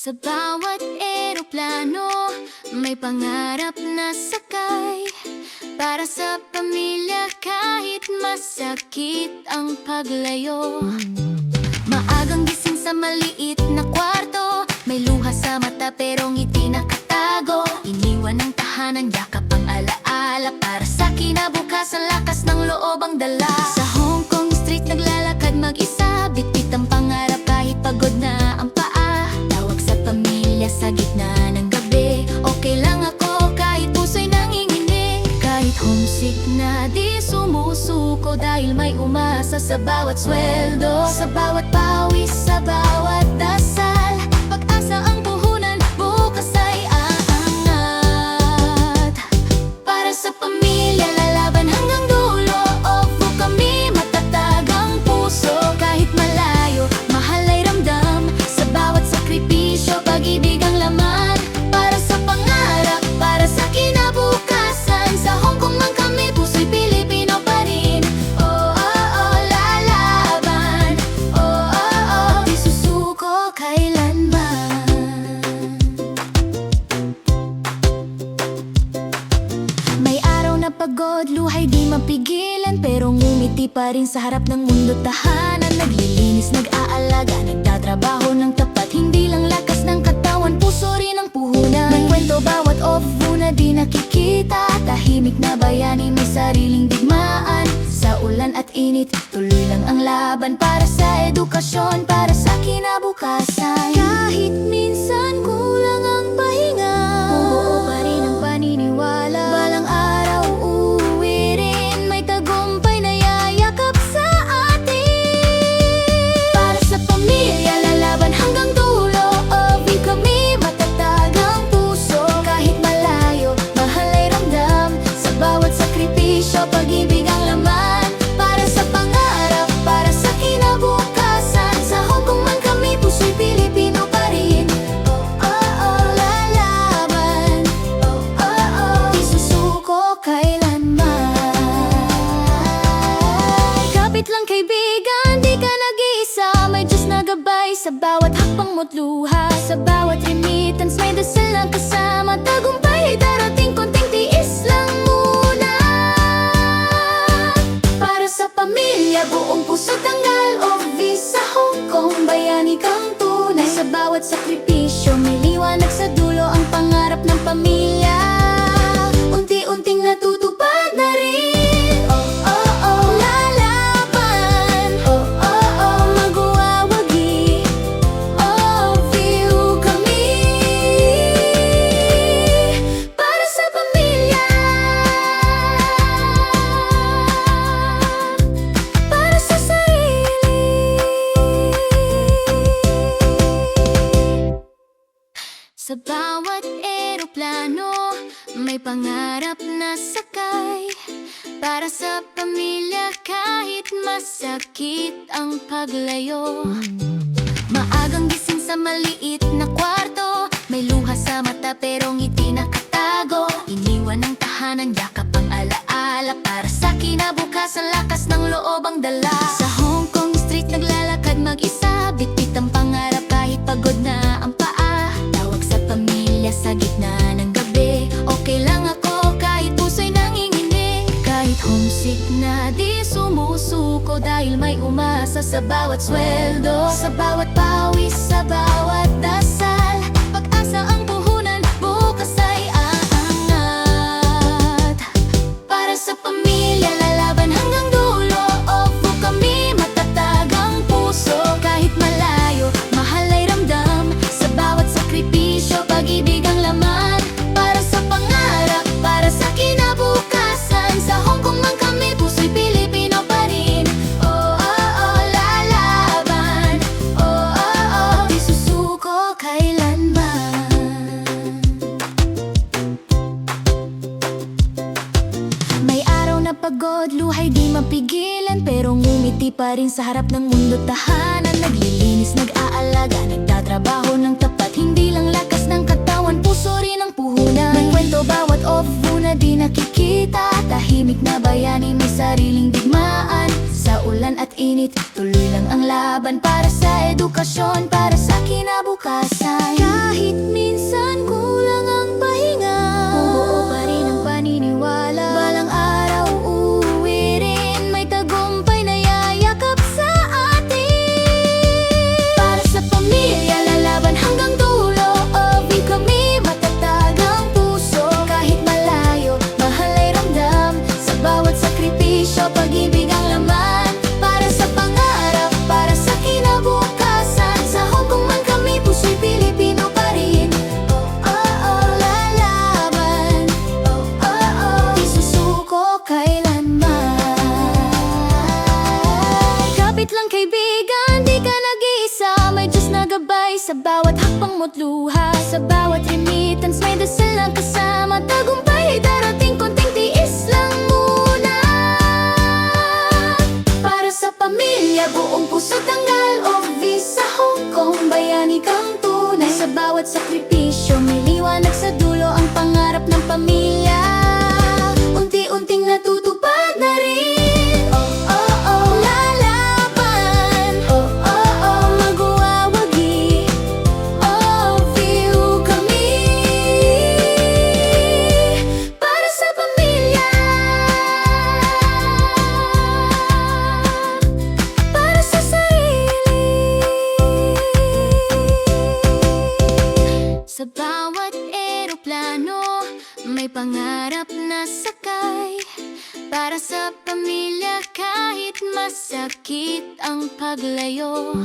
Sa bawat eroplano, may pangarap na sakay. Para sa pamilya kahit masakit ang paglayo. Maagang gising sa maliit na kwarto, may luha sa mata pero ngiti nakatago. Iniwan ng tahanan, yakap ang alaala. Para sa kinabukasan, lakas ng loob ang dala. Sa Hong Kong street naglalakad mag-isa, bitbit ang pangarap kahit pagod na ang paa. Tawag sa pamilya sa gitna ng gabi, okay lang ako kahit puso'y nanginginig. Kahit homesick na di sumusuko, dahil may umasa sa bawat sweldo. Sa bawat pawis, sa bawat dasal, pag-asa ang puhunan, bukas ay aangat. Para sa pamilya lalaban hanggang dulo, opo kami matatag ang puso. Kahit malayo, mahal ay ramdam, sa bawat sakripisyo, pag-ibig ang laman. Para sa pangarap, para sa kinabukasan, sa Hong Kong man kami, puso'y Pilipino pa rin. Oh, oh, oh, lalaban. Oh, oh, oh, di susuko kailanman. May araw na pagod, luhay di mapigilan, pero ngumiti pa rin sa harap ng mundo tahanan. Naglilinis, nag-aalaga, nagtatrabaho ng tapat, hindi lang lakas ng katawan, puso rin ang puhunan. May kwento bawat off-view na di nakikita, tahimik na bayani may sariling digmaan. Sa ulan at init, tuloy lang ang laban. Para sa edukasyon, para sa kinabukasan. Kahit minsan kulang ang pahinga, buo pa rin ang paniniwala. Balang araw uuwi rin, may tagumpay na yayakap sa atin. Para sa pamilya lalaban hanggang dulo, obi kami matatag ang puso. Kahit malayo, mahal ay ramdam, sa bawat sakripisyo, pag-ibig ang laman. Para sa pangarap, para sa kinabukasan, sa Hong Kong man kami, puso'y Pilipino pa rin. Oh, oh, oh, lalaban. Oh, oh, oh, di susuko kailanman. Kapit lang kaibigan, di ka nag-iisa, may Diyos na gabay sa bawat hakbang mo't luha. Sa bawat remittance, may dasal na kasama, tagumpay ay darating, konting tiis lang muna. Para sa pamilya, buong puso tanggal o visa Hong Kong, bayani kang tunay. Sa bawat sakripisyo, may liwanag sa dulo, ang pangarap ng pamilya unti-unting natutupad na rin. Oh, oh, oh, lalaban. Oh, oh, oh, magwawagi. Oh, view kami. Para sa pamilya, para sa sarili. Sa bawat eroplano, may pangarap na sakay. Para sa pamilya kahit masakit ang paglayo. Maagang gising sa maliit na kwarto, may luha sa mata pero ngiti nakatago. Iniwan ng tahanan, yakap ang alaala. Para sa kinabukasan, lakas ng loob ang dala. Sa Hong Kong street naglalakad mag-isa, bitbit ang pangarap kahit pagod na ang paa. Tawag sa pamilya sa gitna ng gabi, okay lang ako kahit puso'y nanginginig. Kahit homesick na di sumusuko, dahil may umasa sa bawat sweldo. Sa bawat pawis, sa bawat dasal, pag-asa ang puhunan, bukas ay aangat. Para sa pamilya lalaban hanggang dulo, opo kami matatag ang puso. Kahit malayo, mahal ay ramdam, sa bawat sakripisyo, pag-ibig ang laman. Para sa pangarap, para sa kinabukasan, sa Hong Kong man kami, puso'y Pilipino pa rin. Oh, oh, oh, lalaban. Oh, oh, oh, di susuko kailanman. May araw na pagod, luhay di mapigilan, pero ngumiti pa rin sa harap ng mundo tahanan. Naglilinis, nag-aalaga, nagtatrabaho ng tapat, hindi lang lakas ng katawan, puso rin ang puhunan. May kwento bawat off-view na di nakikita, tahimik na bayani may sariling digmaan. Sa ulan at init, tuloy lang ang laban. Para sa edukasyon, para sa kinabukasan. hakbang mo't luha. Sa bawat remittance may dasal lang kasama. Tagumpay ay darating, konting tiis lang muna. Para sa pamilya, buong puso tanggal o visa Hong Kong, bayani kang tunay. Sa bawat sakripisyo may liwanag sa dulo, ang pangarap ng pamilya unti-unting natutupad na rin. Oh, oh, oh, lalaban. Oh, oh, oh, magwawagi. Oh, view kami para sa pamilya, para sa sarili. Sa bawat eroplano may pangarap na sakay. Para sa pamilya kahit masakit ang paglayo.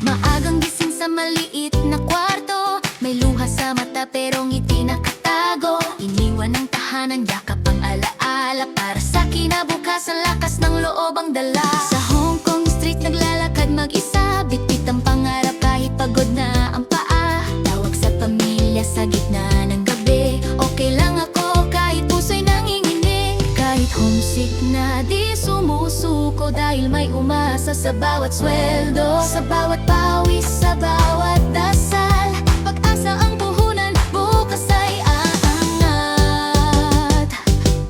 Maagang gising sa maliit na kwarto, may luha sa mata pero ngiti nakatago. Iniwan ng tahanan, yakap ang alaala. Para sa kinabukasan, lakas ng loob ang dala. Sa Hong Kong street naglalakad mag-isa, bitbit ang pangarap kahit pagod na ang paa. Tawag sa pamilya sa gitna ng gabi, okay lang ako kahit puso'y nanginginig. Kahit homesick na di sumusuko, dahil may umasa sa bawat sweldo. Sa bawat pawis, sa bawat dasal, pag-asa ang puhunan, bukas ay aangat.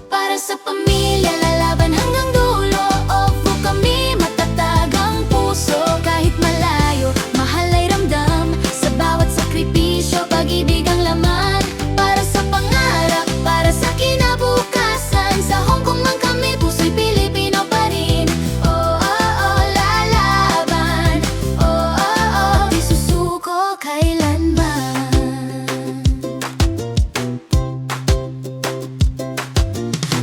Para sa pamilya, lalaban hanggang dulo. Opo kami, matatag ang puso. Kahit malayo, mahal ay ramdam. Sa bawat sakripisyo, pag-ibig ang laman. Para sa pangarap, para sa kinabukasan. Sa Hong Kong man kami, puso'y Pilipino pa rin. Oh, oh, oh, lalaban. Oh, oh, oh, di susuko kailanman.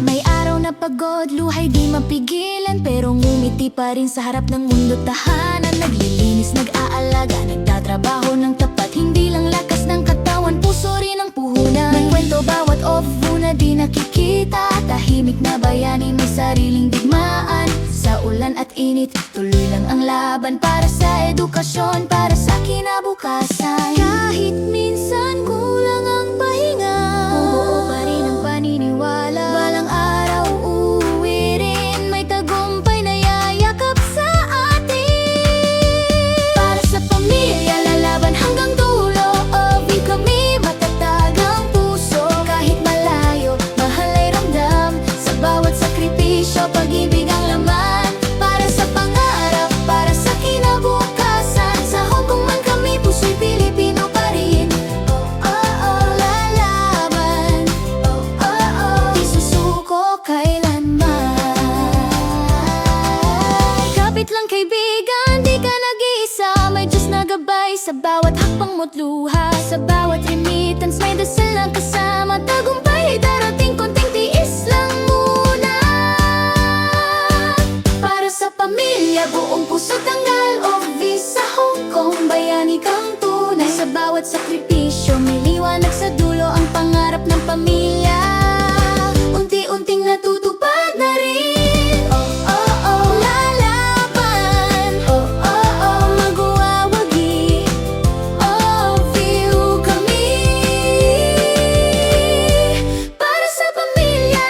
May araw na pagod, luhay di mapigilan, pero ngumiti pa rin sa harap ng mundo tahanan. Naglilinis, nag-aalaga, nagtatrabaho ng tapat. Hindi lang lakas ng katawan, puso rin ang puhunan. May kwento bawat off-view na di nakikita. Tahimik na bayani, may sariling digmaan. Sa ulan at init, tuloy lang ang laban. Para sa edukasyon, para sa kinabukasan. Kahit minsan kulang ang pahinga, buo pa rin ang paniniwala. Balang araw uuwi rin, may tagumpay na yayakap sa atin. Para sa pamilya, lalaban hanggang dulo. Obi kami, matatag ang puso. Kahit malayo, mahal ay ramdam. Sa bawat sakripisyo, pag-ibig ang laman. Para sa pangarap, para sa kinabukasan. Sa Hong Kong man kami, puso'y Pilipino pa rin. Oh, oh, oh, lalaban. Oh, oh, oh, di susuko kailanman. Kapit lang kaibigan, di ka nag-iisa. May Diyos na gabay sa bawat hakbang mo't luha. Sa bawat remittance may dasal lang kasama. Tagumpay ay darating, konting tiis lang muna. Para sa pamilya, buong puso tanggal o visa Hong Kong, bayani kang tunay. Sa bawat sakripisyo may liwanag sa dulo, ang pangarap ng pamilya unti-unting natutupad na rin. Oh, oh, oh, lalaban. Oh, oh, oh, magwawagi. Oh, view kami para sa pamilya,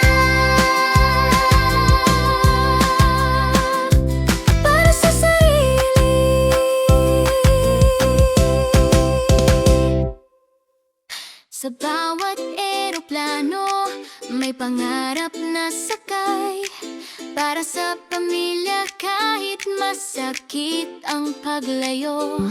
para sa sarili. Sa bawat eroplano may pangarap na sakay. Para sa pamilya kahit masakit ang paglayo.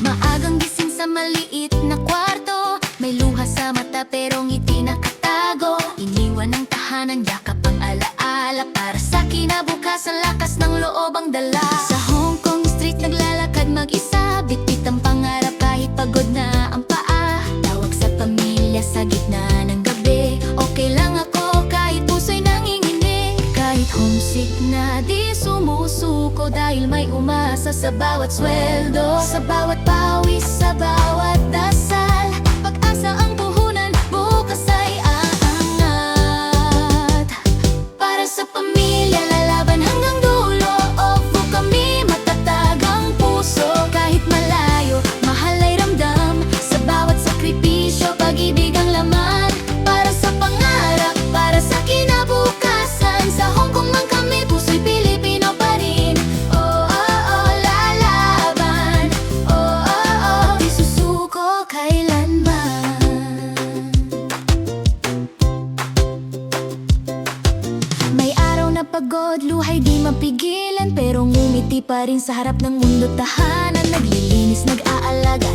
Maagang gising sa maliit na kwarto, may luha sa mata pero ngiti nakatago. Iniwan ng tahanan, yakap ang alaala. Para sa kinabukasan, lakas ng loob ang dala. Sa Hong Kong street naglalakad mag-isa, bitbit ang pangarap kahit pagod na ang paa. Tawag sa pamilya sa gitna ng gabi, okay lang ako kahit puso'y nanginginig. Kahit homesick na di sumusuko, dahil may umasa sa bawat sweldo. Sa bawat pawis, sa bawat dasal, pag-asa ang puhunan, bukas ay aangat. Para sa pamilya, lalaban hanggang dulo. Opo kami, matatag ang puso. Kahit malayo, mahal ay pagod, luhay di mapigilan, pero ngumiti pa rin sa harap ng mundo tahanan. Naglilinis, nag-aalaga,